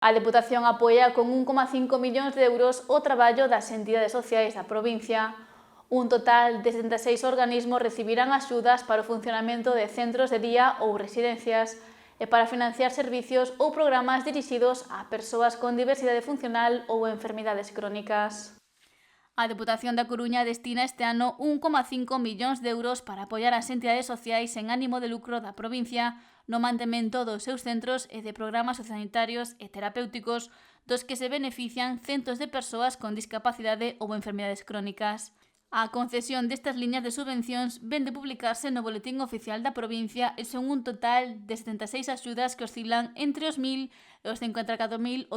A Deputación apoia con 1,5 millóns de euros o traballo das entidades sociais da provincia. Un total de 76 organismos recibirán axudas para o funcionamento de centros de día ou residencias e para financiar servicios ou programas dirixidos a persoas con diversidade funcional ou enfermidades crónicas. A Deputación da Coruña destina este ano 1,5 millóns de euros para apoiar as entidades sociais sen ánimo de lucro da provincia no mantemento dos seus centros e de programas sociosanitarios e terapéuticos dos que se benefician centos de persoas con discapacidade ou enfermidades crónicas. A concesión destas liñas de subvencións ven de publicarse no Boletín Oficial da provincia e son un total de 76 axudas que oscilan entre os 1.000 e os 54.800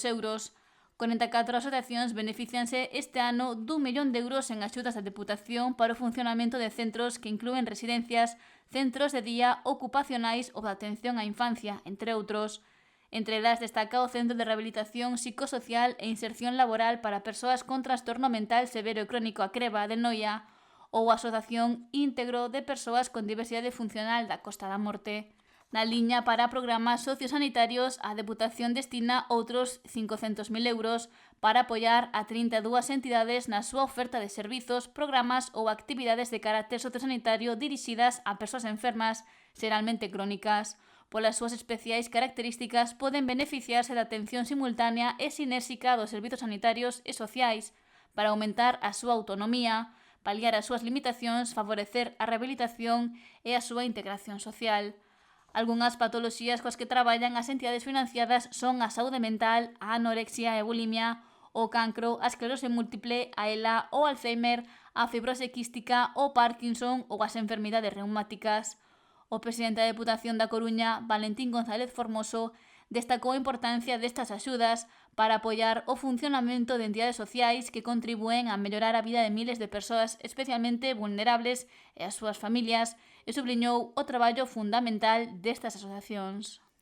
euros. 44 asociacións beneficianse este ano d'1 millón de euros en axudas da Deputación para o funcionamento de centros que inclúen residencias, centros de día, ocupacionais ou de atención á infancia, entre outros. Entre elas destaca o Centro de Rehabilitación Psicosocial e Inserción Laboral para Persoas con Trastorno Mental Severo e Crónico a Creba de Noia ou a Asociación Íntegro de Persoas con Diversidade Funcional da Costa da Morte. Na liña para programas sociosanitarios, a Deputación destina outros 500.000 euros para apoiar a 32 entidades na súa oferta de servizos, programas ou actividades de carácter sociosanitario dirixidas a persoas enfermas, xeralmente crónicas. Polas súas especiais características, poden beneficiarse da atención simultánea e sinérxica dos servizos sanitarios e sociais para aumentar a súa autonomía, paliar as súas limitacións, favorecer a rehabilitación e a súa integración social. Algunhas patoloxías coas que traballan as entidades financiadas son a saúde mental, a anorexia e bulimia, o cancro, a esclerose múltiple, a ELA, o Alzheimer, a fibrose quística, o Parkinson ou as enfermidades reumáticas. O presidente da Deputación da Coruña, Valentín González Formoso, destacou a importancia destas axudas para apoiar o funcionamento de entidades sociais que contribúen a mellorar a vida de miles de persoas especialmente vulnerables e as súas familias e subliñou o traballo fundamental destas asociacións.